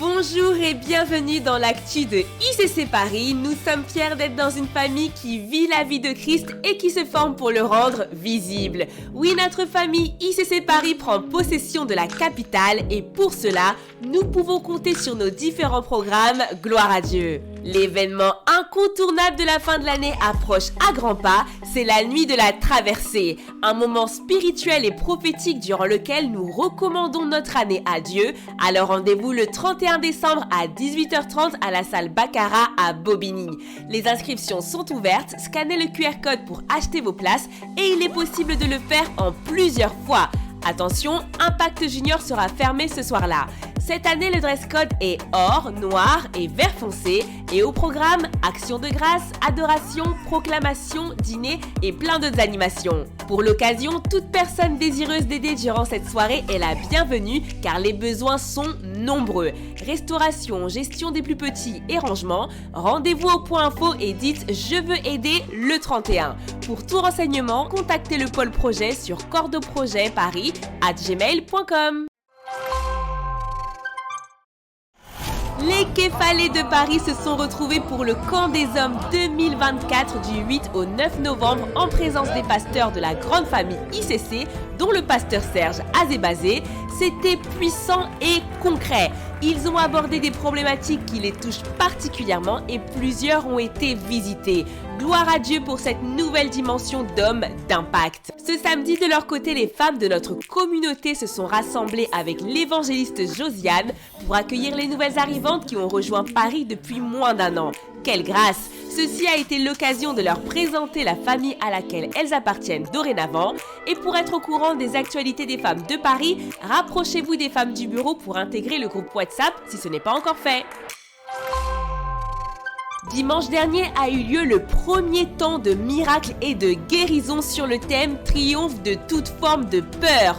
Bonjour et bienvenue dans l'actu de ICC Paris. Nous sommes fiers d'être dans une famille qui vit la vie de Christ et qui se forme pour le rendre visible. Oui, notre famille ICC Paris prend possession de la capitale et pour cela, nous pouvons compter sur nos différents programmes. Gloire à Dieu. L'événement incontournable de la fin de l'année approche à grands pas, c'est la nuit de la traversée, un moment spirituel et prophétique durant lequel nous recommandons notre année à Dieu. Alors rendez-vous le 31 décembre à 18h30 à la salle Baccarat à Bobigny. Les inscriptions sont ouvertes, scannez le QR code pour acheter vos places et il est possible de le faire en plusieurs fois. Attention, Impact Junior sera fermé ce soir-là. Cette année, le dress code est or, noir et vert foncé. Et au programme, action de grâce, adoration, proclamation, dîner et plein d'autres animations. Pour l'occasion, toute personne désireuse d'aider durant cette soirée est la bienvenue car les besoins sont nombreux. Restauration, gestion des plus petits et rangement. Rendez-vous au point info et dites « Je veux aider » le 31. Pour tout renseignement, contactez le pôle projet sur cordoprojetparis@gmail.com. Les Képhalés de Paris se sont retrouvés pour le Camp des Hommes 2024 du 8 au 9 novembre en présence des pasteurs de la grande famille ICC, dont le pasteur Serge Azébazé. C'était puissant et concret. Ils ont abordé des problématiques qui les touchent particulièrement et plusieurs ont été visités. Gloire à Dieu pour cette nouvelle dimension d'hommes d'impact. Ce samedi, de leur côté, les femmes de notre communauté se sont rassemblées avec l'évangéliste Josiane pour accueillir les nouvelles arrivantes qui ont rejoint Paris depuis moins d'un an. Quelle grâce! Ceci a été l'occasion de leur présenter la famille à laquelle elles appartiennent dorénavant. Et pour être au courant des actualités des femmes de Paris, rapprochez-vous des femmes du bureau pour intégrer le groupe WhatsApp si ce n'est pas encore fait. Dimanche dernier a eu lieu le premier temps de miracles et de guérison sur le thème « Triomphe de toute forme de peur ».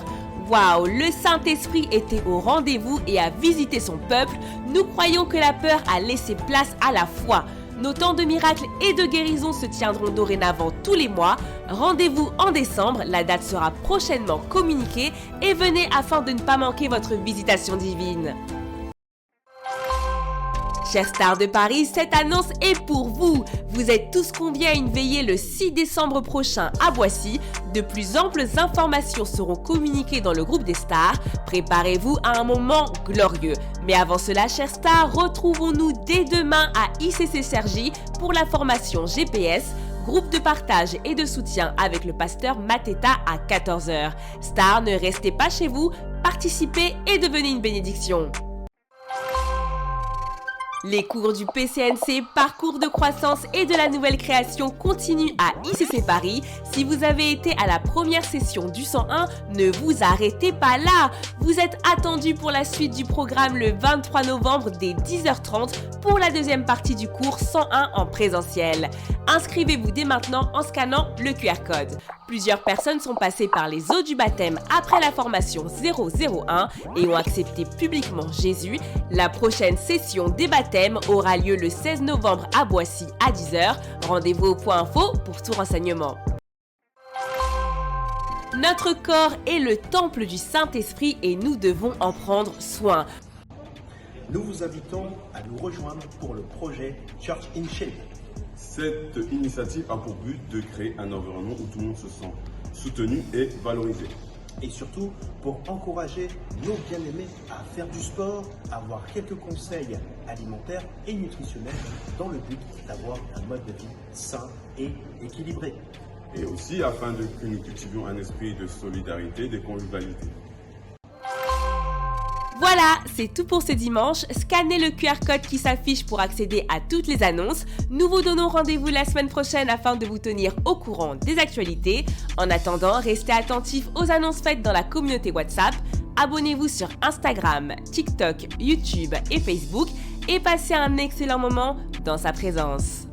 Waouh, le Saint-Esprit était au rendez-vous et a visité son peuple. Nous croyons que la peur a laissé place à la foi. Nos temps de miracles et de guérison se tiendront dorénavant tous les mois. Rendez-vous en décembre, la date sera prochainement communiquée et venez afin de ne pas manquer votre visitation divine. Chers stars de Paris, cette annonce est pour vous. Vous êtes tous conviés à une veillée le 6 décembre prochain à Boissy. De plus amples informations seront communiquées dans le groupe des stars. Préparez-vous à un moment glorieux. Mais avant cela, chers stars, retrouvons-nous dès demain à ICC Cergy pour la formation GPS, groupe de partage et de soutien avec le pasteur Mateta à 14h. Stars, ne restez pas chez vous, participez et devenez une bénédiction. Les cours du PCNC, parcours de croissance et de la nouvelle création continuent à ICC Paris. Si vous avez été à la première session du 101, ne vous arrêtez pas là. Vous êtes attendus pour la suite du programme le 23 novembre dès 10h30 pour la deuxième partie du cours 101 en présentiel. Inscrivez-vous dès maintenant en scannant le QR code. Plusieurs personnes sont passées par les eaux du baptême après la formation 001 et ont accepté publiquement Jésus. La prochaine session des baptêmes aura lieu le 16 novembre à Boissy à 10h. Rendez-vous au point info pour tout renseignement. Notre corps est le temple du Saint-Esprit et nous devons en prendre soin. Nous vous invitons à nous rejoindre pour le projet Church in Shape. Cette initiative a pour but de créer un environnement où tout le monde se sent soutenu et valorisé. Et surtout pour encourager nos bien-aimés à faire du sport, à avoir quelques conseils alimentaires et nutritionnels dans le but d'avoir un mode de vie sain et équilibré. Et aussi afin que nous cultivions un esprit de solidarité, de convivialité. Voilà, c'est tout pour ce dimanche. Scannez le QR code qui s'affiche pour accéder à toutes les annonces. Nous vous donnons rendez-vous la semaine prochaine afin de vous tenir au courant des actualités. En attendant, restez attentifs aux annonces faites dans la communauté WhatsApp. Abonnez-vous sur Instagram, TikTok, YouTube et Facebook et passez un excellent moment dans sa présence.